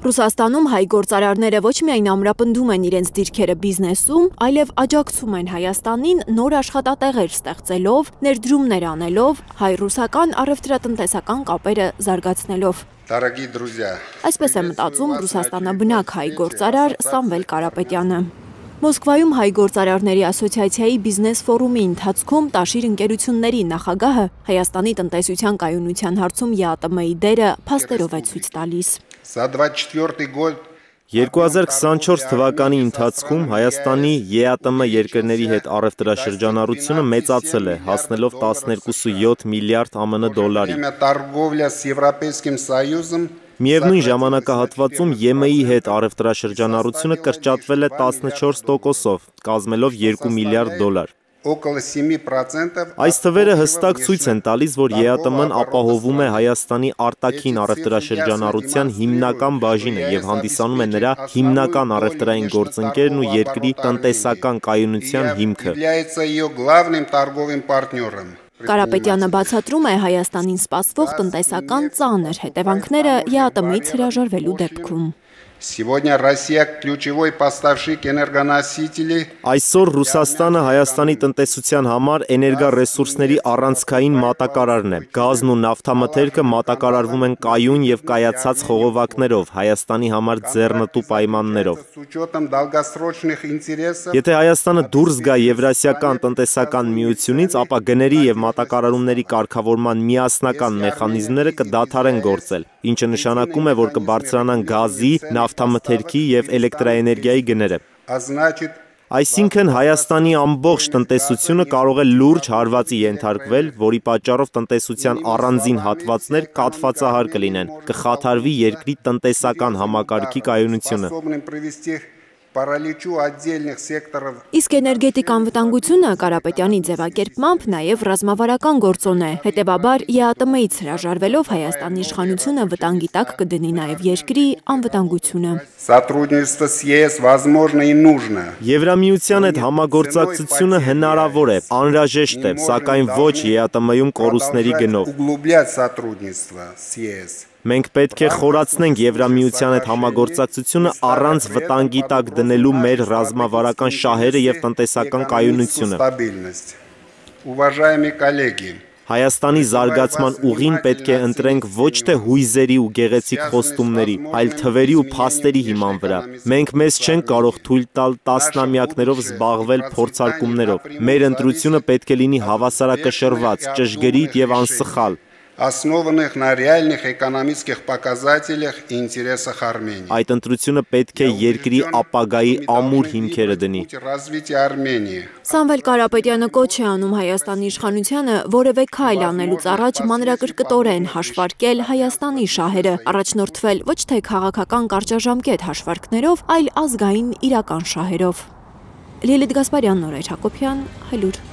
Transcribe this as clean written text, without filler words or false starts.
Ռուսաստանում հայ գործարարները ոչ միայն ամրապնդում են իրենց դիրքերը բիզնեսում, այլև աջակցում են Հայաստանին նոր աշխատատեղեր ստեղծելով, ներդրումներ անելով, հայ-ռուսական առևտրատնտեսական կապերը զարգացնելով։ Այսպես է մտածում Ռուսաստանաբնակ հայ գործարար Սամվել Կարապետյանը։ Մոսկվայում հայ գործարարների ասոցիացիայի բիզնես ֆորումի ընթացքում Տաշիր ընկերությունների նախագահը Հայաստանի տնտեսության կայունության հարցում ԵԱՏՄ-ի դերը փաստերով է ցույց տալիս։ 2024 թվականի ընթացքում Հայաստանի ԵԱՏՄ երկրների հետ առևտրաշրջանառությունը մեծացել է, հասնելով 12.7 միլիարդ ԱՄՆ դոլարի։ Միևնույն ժամանակահատվածում ԵՄ-ի հետ առևտրաշրջանառությունը կրճատվել է 14%-ով, կազմելով 2 միլիարդ դոլար։ Այս թվերը հստակ ցույց են տալիս, որ ԵԱՏՄ-ն ապահովում է Հայաստանի արտաքին առևտրաշրջանառության հիմնական բաժինը և հանդիսանում է նրա հիմնական առևտրային գործընկերն ու երկրի տնտեսական կայունության հիմքը։ Կարապետյանը բացատրում է Հայաստանին սպասվող տնտեսական ծանր հետևանքները ԵԱՏՄ-ից հրաժարվելու դեպքում։ Այսօր Ռուսաստանը Հայաստանի տնտեսության համար էներգառեսուրսների առանցքային մատակարարն է։ Գազն ու նավթամթերքը մատակարարվում են կայուն և կայացած խողովակներով, Հայաստանի համար ձեռնտու պայմաններով։ Եթե Հայաստանը դուրս գա Եվրասիական տնտեսական միությունից, ապա գների և մատակարարումների կարգավորման միասնական մեխանիզմները կդադարեն գործել, ինչը նշանակում է, որ կբարձրանան գազի, նավթամթերքի և էլեկտրաէներգիայի գները։ Այսինքն Հայաստանի ամբողջ տնտեսությունը կարող է լուրջ հարվածի ենթարկվել, որի պատճառով տնտեսության առանձին հատվածներ կաթվածահար կլինեն, կխաթարվի երկրի տնտեսական համակարգի կայունությունը։ Իսկ էներգետիկ անվտանգությունը Կարապետյանի ձևակերպմամբ նաև ռազմավարական գործոն է, հետևաբար ԵԱՏՄ-ից հրաժարվելով Հայաստանի իշխանությունը վտանգի տակ կդնի նաև երկրի անվտանգությունը։ Եվրամիության հետ համագործակցությունը հնարավոր է, անհրաժեշտ է, սակայն ոչ ԵԱՏՄ-ում կորուստների գնով։ Մենք պետք է խորացնենք Եվրամիության հետ համագործակցությունը առանց վտանգի տակ դնելու մեր ռազմավարական շահերը և տնտեսական կայունությունը։ Հայաստանի զարգացման ուղին պետք է ընտրենք ոչ թե հույզերի ու գեղեցիկ խոստումների, այլ թվերի ու փաստերի հիման վրա։ Մենք մեզ չենք կարող թույլ տալ տասնամյակներով զբաղվել փորձարկումներով։ Մեր ընտրությունը պետք է լինի հավասարակշռված, ճշգրիտ և անսխալ։ Այդ ընտրությունը պետք է երկրի ապագայի ամուր հիմքերը դնի։ Սամվել Կարապետյանը կոչ է անում Հայաստանի իշխանությանը որևէ քայլ անելուց առաջ մանրակրկտորեն հաշվարկել Հայաստանի շահերը, առաջնորդվել ոչ թե քաղաքական կարճաժամկետ հաշվարկներով, այլ ազգային իրական շահերով։ Լիլիթ Գասպարյան, Նորայր Հակոբյան, Հայլուր։